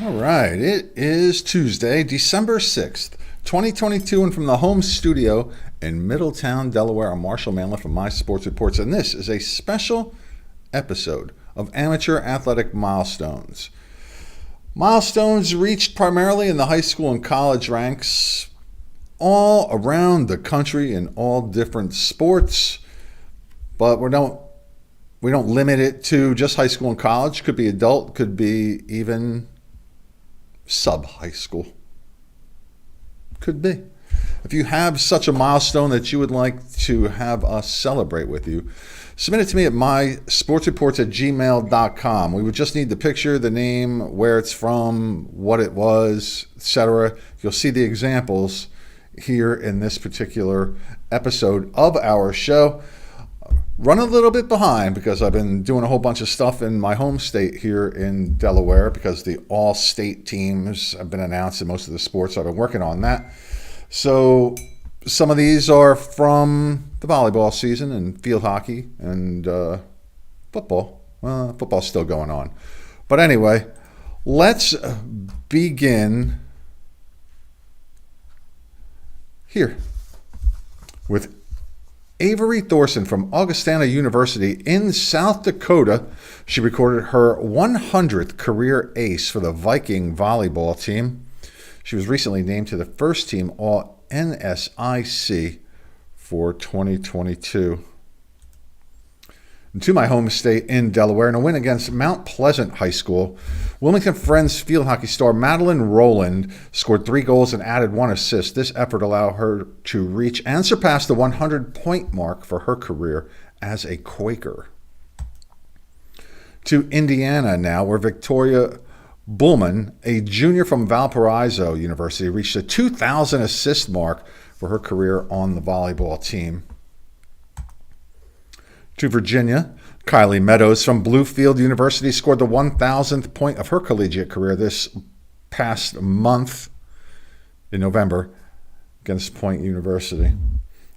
All right, it is Tuesday, December 6th, 2022, and from the home studio in Middletown, Delaware, I'm Marshal Manlove from My Sports Reports, and this is a special episode of Amateur Athletic Milestones. Milestones reached primarily in the high school and college ranks all around the country in all different sports, but we don't limit it to just high school and college. Could be adult, could be even sub-high school. Could be. If you have such a milestone that you would like to have us celebrate with you, submit it to me at mysportsreports@gmail.com. We would just need the picture, the name, where it's from, what it was, etc. You'll see the examples here in this particular episode of our show. Run a little bit behind because I've been doing a whole bunch of stuff in my home state here in Delaware because the all-state teams have been announced in most of the sports. I've been working on that. So some of these are from the volleyball season and field hockey and football. Well, football's still going on. But anyway, let's begin here with Avery Thorson from Augustana University in South Dakota. She recorded her 100th career ace for the Viking volleyball team. She was recently named to the first team All-NSIC for 2022. And to my home state in Delaware, in a win against Mount Pleasant High School, Wilmington Friends field hockey star Madeline Rowland scored 3 goals and added 1 assist. This effort allowed her to reach and surpass the 100-point mark for her career as a Quaker. To Indiana now, where Victoria Bullman, a junior from Valparaiso University, reached the 2,000 assist mark for her career on the volleyball team. To Virginia, Kylie Meadows from Bluefield University scored the 1,000th point of her collegiate career this past month in November against Point University.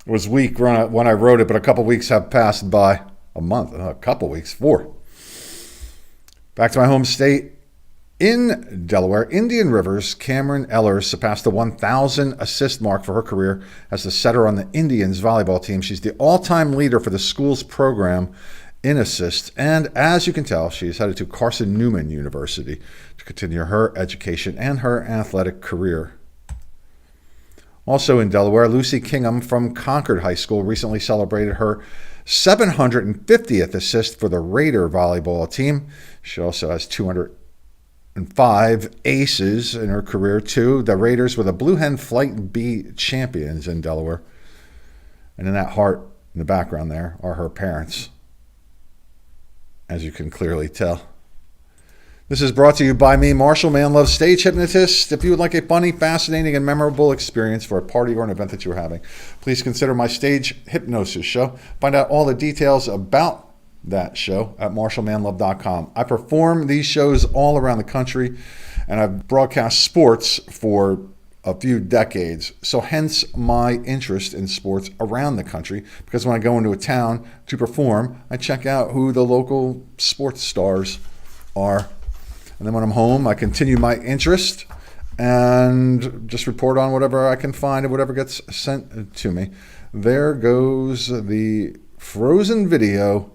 It was weak when I wrote it, but a couple weeks have passed by. A couple weeks, 4. Back to my home state. In Delaware, Indian River's Cameron Ellers surpassed the 1,000 assist mark for her career as the setter on the Indians volleyball team. She's the all-time leader for the school's program in assists, and as you can tell, she's headed to Carson Newman University to continue her education and her athletic career. Also in Delaware, Lucy Kingham from Concord High School recently celebrated her 750th assist for the Raider volleyball team. She also has 205 aces in her career, too. The Raiders were the Blue Hen Flight B champions in Delaware. And in that heart in the background there are her parents, as you can clearly tell. This is brought to you by me, Marshal Manlove, stage hypnotist. If you would like a funny, fascinating, and memorable experience for a party or an event that you're having, please consider my stage hypnosis show. Find out all the details about that show at MarshallManlove.com. I perform these shows all around the country, and I've broadcast sports for a few decades. So hence my interest in sports around the country, because when I go into a town to perform, I check out who the local sports stars are. And then when I'm home, I continue my interest and just report on whatever I can find and whatever gets sent to me. There goes the frozen video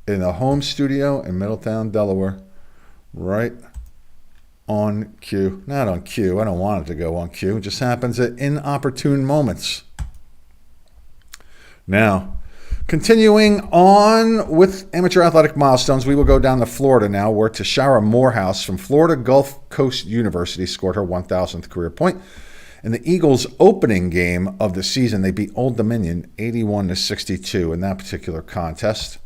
in the home studio in Middletown, Delaware, right on cue. Not on cue. I don't want it to go on cue. It just happens at inopportune moments. Now, continuing on with amateur athletic milestones, we will go down to Florida now, where Tashara Morehouse from Florida Gulf Coast University scored her 1,000th career point. In the Eagles' opening game of the season, they beat Old Dominion 81-62 in that particular contest.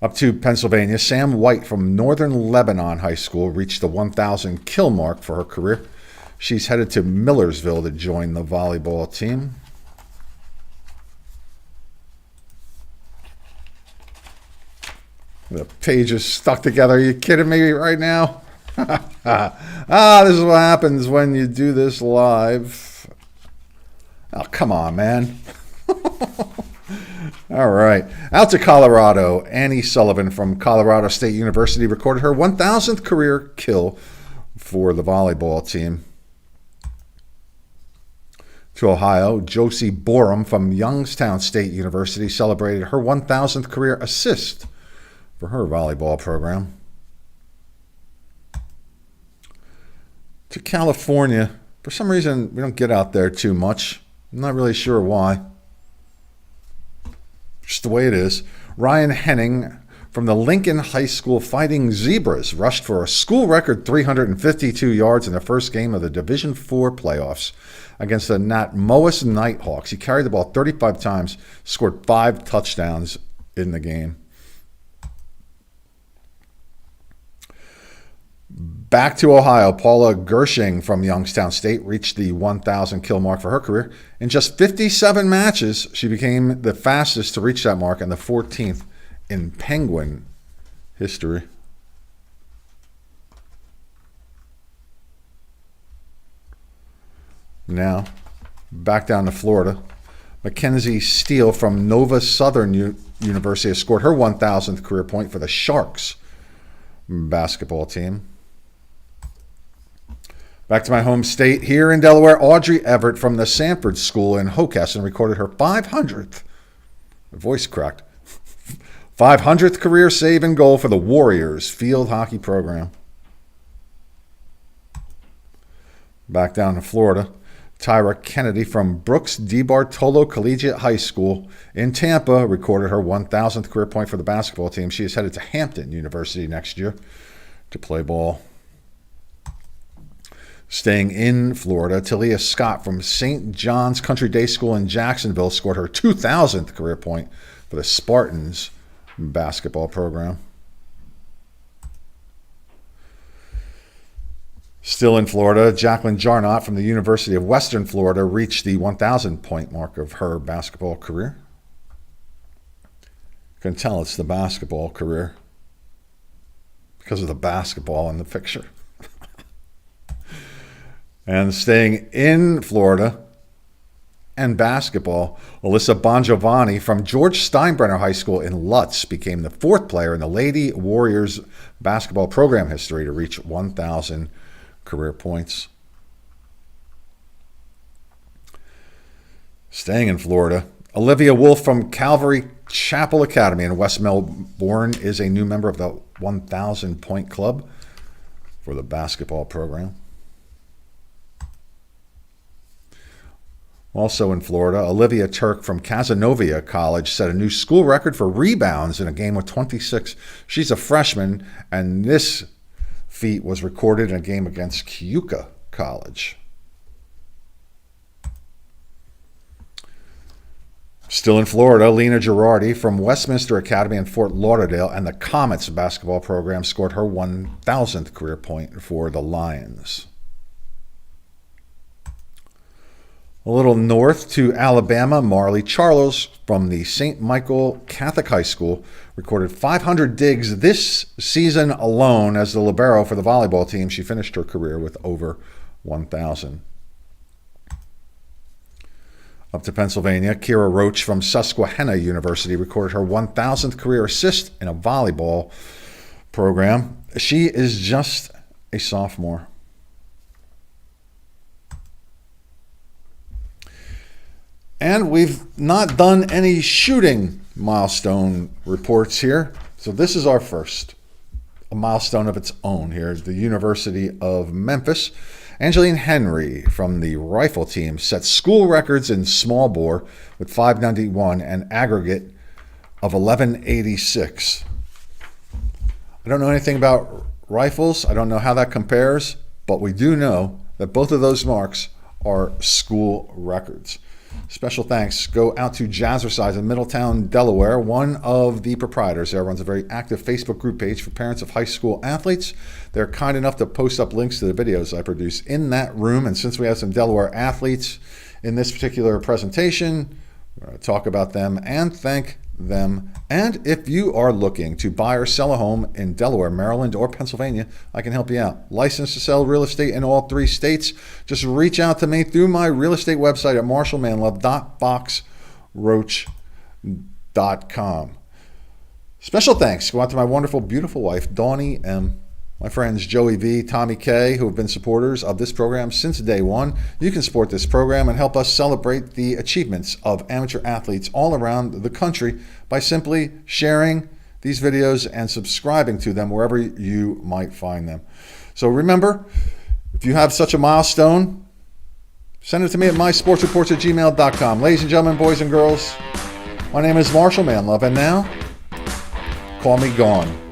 Up to Pennsylvania, Sam White from Northern Lebanon High School reached the 1,000 kill mark for her career. She's headed to Millersville to join the volleyball team. The page is stuck together. Are you kidding me right now? This is what happens when you do this live. Oh, come on, man. All right. Out to Colorado. Annie Sullivan from Colorado State University recorded her 1,000th career kill for the volleyball team. To Ohio, Josie Borum from Youngstown State University celebrated her 1,000th career assist for her volleyball program. To California, for some reason we don't get out there too much. I'm not really sure why. Just the way it is. Ryan Henning from the Lincoln High School Fighting Zebras rushed for a school record 352 yards in the first game of the Division IV playoffs against the Nat-Moas Nighthawks. He carried the ball 35 times, scored 5 touchdowns in the game. Back to Ohio, Paula Gershing from Youngstown State reached the 1,000 kill mark for her career. In just 57 matches, she became the fastest to reach that mark and the 14th in Penguin history. Now, back down to Florida. Mackenzie Steele from Nova Southern University has scored her 1,000th career point for the Sharks basketball team. Back to my home state here in Delaware, Audrey Everett from the Sanford School in Hockessin recorded her 500th, voice cracked, 500th career save and goal for the Warriors field hockey program. Back down to Florida, Tyra Kennedy from Brooks DeBartolo Collegiate High School in Tampa recorded her 1,000th career point for the basketball team. She is headed to Hampton University next year to play ball. Staying in Florida, Talia Scott from St. John's Country Day School in Jacksonville scored her 2,000th career point for the Spartans basketball program. Still in Florida, Jacqueline Jarnott from the University of Western Florida reached the 1,000 point mark of her basketball career. You can tell it's the basketball career because of the basketball in the picture. And staying in Florida and basketball, Alyssa Bongiovanni from George Steinbrenner High School in Lutz became the 4th player in the Lady Warriors basketball program history to reach 1,000 career points. Staying in Florida, Olivia Wolf from Calvary Chapel Academy in West Melbourne is a new member of the 1,000 point club for the basketball program. Also in Florida, Olivia Turk from Cazenovia College set a new school record for rebounds in a game with 26. She's a freshman, and this feat was recorded in a game against Keuka College. Still in Florida, Lena Girardi from Westminster Academy in Fort Lauderdale and the Comets basketball program scored her 1,000th career point for the Lions. A little north to Alabama, Marley Charles from the St. Michael Catholic High School recorded 500 digs this season alone as the libero for the volleyball team. She finished her career with over 1,000. Up to Pennsylvania, Kira Roach from Susquehanna University recorded her 1,000th career assist in a volleyball program. She is just a sophomore. And we've not done any shooting milestone reports here. So this is our first, a milestone of its own here. The University of Memphis. Angeline Henry from the rifle team set school records in small bore with 591 and aggregate of 1186. I don't know anything about rifles. I don't know how that compares, but we do know that both of those marks are school records. Special thanks go out to Jazzercise in Middletown, Delaware. One of the proprietors there runs a very active Facebook group page for parents of high school athletes. They're kind enough to post up links to the videos I produce in that room. And since we have some Delaware athletes in this particular presentation, we're going to talk about them and thank them. And if you are looking to buy or sell a home in Delaware, Maryland, or Pennsylvania, I can help you out. Licensed to sell real estate in all 3 states. Just reach out to me through my real estate website at marshalmanlove.foxroach.com. Special thanks go out to my wonderful, beautiful wife, Dawnie M. My friends Joey V, Tommy K, who have been supporters of this program since day one. You can support this program and help us celebrate the achievements of amateur athletes all around the country by simply sharing these videos and subscribing to them wherever you might find them. So remember, if you have such a milestone, send it to me at mysportsreports@gmail.com. Ladies and gentlemen, boys and girls, my name is Marshal Manlove, and now, call me gone.